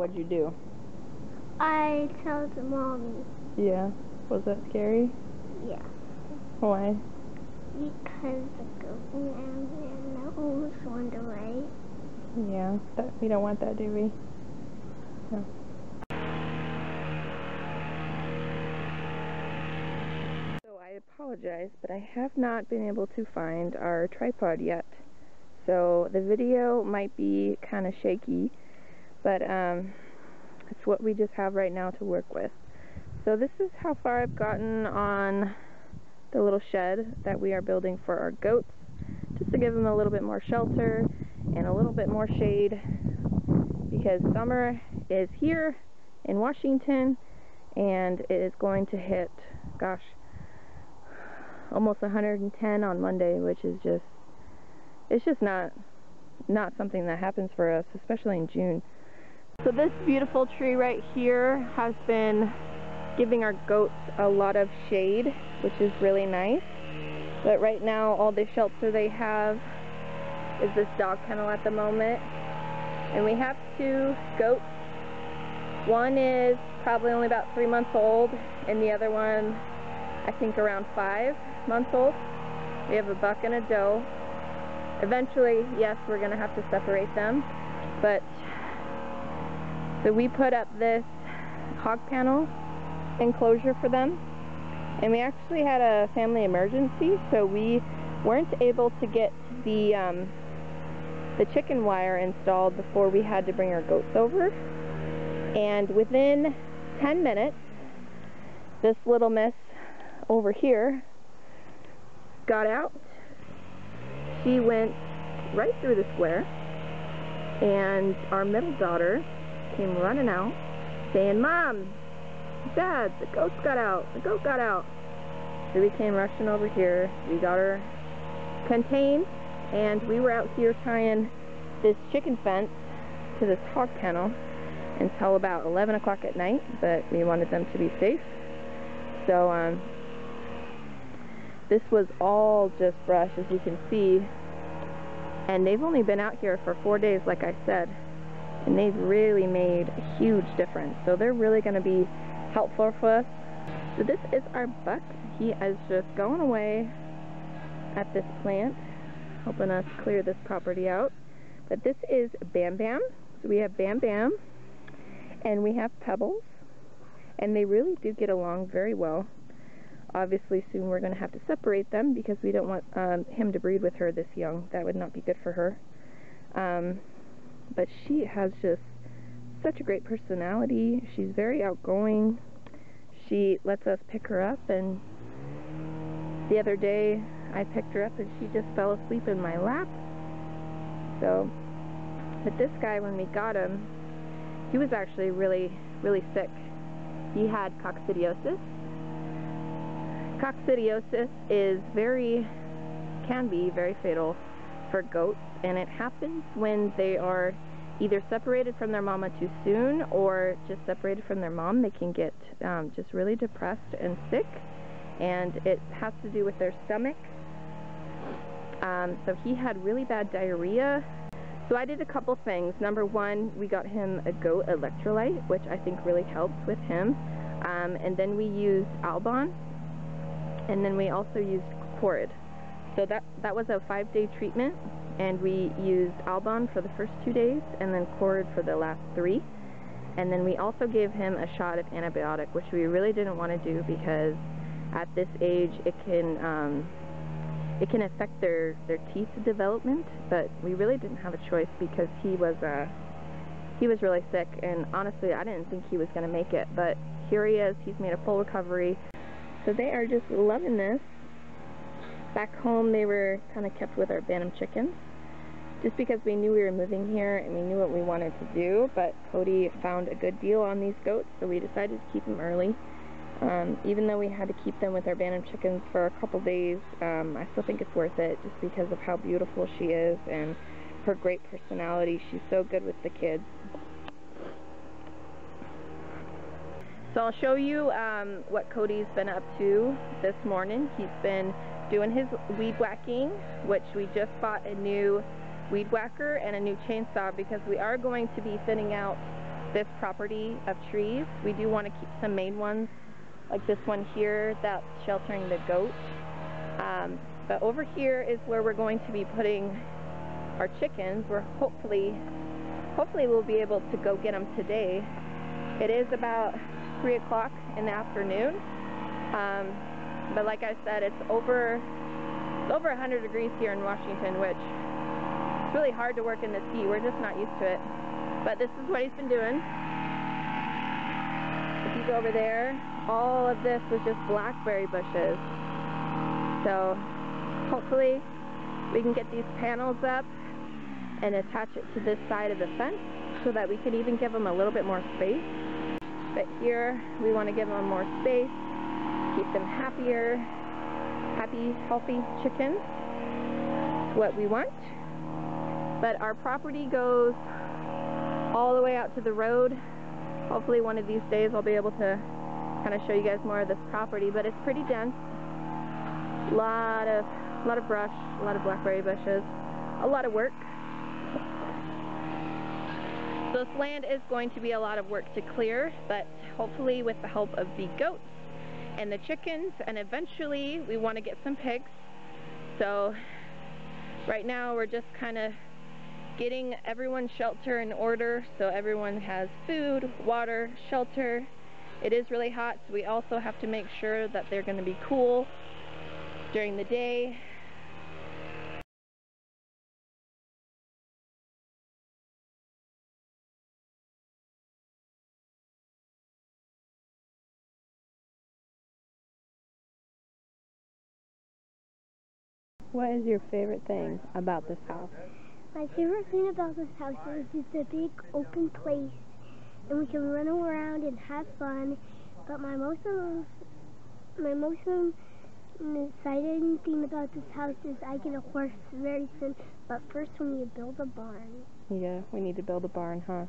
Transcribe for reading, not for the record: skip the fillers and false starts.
what'd you do? I told Mommy. Yeah. Was that scary? Yeah. Why? Because the goat and almost went away. Yeah. We don't want that, do we? No. So I apologize, but I have not been able to find our tripod yet. So the video might be kind of shaky, but it's what we just have right now to work with. So this is how far I've gotten on the little shed that we are building for our goats, just to give them a little bit more shelter and a little bit more shade, because summer is here in Washington and it is going to hit, gosh, almost 110 on Monday, which is just, it's just not something that happens for us, especially in June. So this beautiful tree right here has been giving our goats a lot of shade, which is really nice. But right now all the shelter they have is this dog kennel at the moment. And we have 2 goats. One is probably only about 3 months old, and the other one I think around 5 months old. We have a buck and a doe. Eventually, yes, we're going to have to separate them, but so we put up this hog panel enclosure for them, and we actually had a family emergency, so we weren't able to get the chicken wire installed before we had to bring our goats over. And within 10 minutes, this little miss over here got out. She went right through the square, and our middle daughter came running out saying, "Mom, Dad, the goats got out, the goat got out." So we came rushing over here. We got her contained, and we were out here tying this chicken fence to this hog kennel until about 11 o'clock at night, but we wanted them to be safe. So this was all just brush, as you can see, and they've only been out here for 4 days, like I said, and they've really made a huge difference. So they're really going to be helpful for us. So this is our buck. He is just going away at this plant, helping us clear this property out. But this is Bam Bam. So we have Bam Bam, and we have Pebbles, and they really do get along very well. Obviously soon we're going to have to separate them because we don't want him to breed with her this young. That would not be good for her. But she has just such a great personality. She's very outgoing. She lets us pick her up, and the other day I picked her up and she just fell asleep in my lap. So, but this guy, when we got him, he was actually really sick. He had coccidiosis. Coccidiosis can be very fatal for goats, and it happens when they are either separated from their mama too soon or just separated from their mom. They can get just really depressed and sick, and it has to do with their stomach. So he had really bad diarrhea. So I did a couple things. Number one, we got him a goat electrolyte, which I think really helps with him. And then we used Albon, and then we also used Cord. So that was a 5-day treatment, and we used Albon for the first 2 days and then Cord for the last 3. And then we also gave him a shot of antibiotic, which we really didn't want to do because at this age it can affect their teeth development, but we really didn't have a choice because he was really sick, and honestly I didn't think he was going to make it, but here he is. He's made a full recovery. So they are just loving this. Back home they were kind of kept with our Bantam chickens just because we knew we were moving here and we knew what we wanted to do, but Cody found a good deal on these goats, so we decided to keep them early. Even though we had to keep them with our Bantam chickens for a couple days, I still think it's worth it just because of how beautiful she is and her great personality. She's so good with the kids. So I'll show you what Cody's been up to this morning. He's been doing his weed whacking, which we just bought a new weed whacker and a new chainsaw because we are going to be thinning out this property of trees. We do want to keep some main ones, like this one here that's sheltering the goat. But over here is where we're going to be putting our chickens. We're hopefully we'll be able to go get them today. It is about 3 o'clock in the afternoon. But like I said, it's over 100 degrees here in Washington, which it's really hard to work in this heat. We're just not used to it. But this is what he's been doing. If you go over there, all of this was just blackberry bushes. So hopefully we can get these panels up and attach it to this side of the fence so that we can even give them a little bit more space. But here we want to give them more space, keep them happier, happy, healthy chickens. It's what we want. But our property goes all the way out to the road. Hopefully one of these days I'll be able to kind of show you guys more of this property, but it's pretty dense. A lot of brush, a lot of blackberry bushes, a lot of work. So this land is going to be a lot of work to clear, but hopefully with the help of the goats and the chickens, and eventually we want to get some pigs. So right now we're just kind of getting everyone's shelter in order so everyone has food, water, shelter. It is really hot, so we also have to make sure that they're going to be cool during the day. What is your favorite thing about this house? My favorite thing about this house is it's a big open place and we can run around and have fun. But my most exciting thing about this house is I get a horse very soon. But first we need to build a barn. Yeah, we need to build a barn, huh?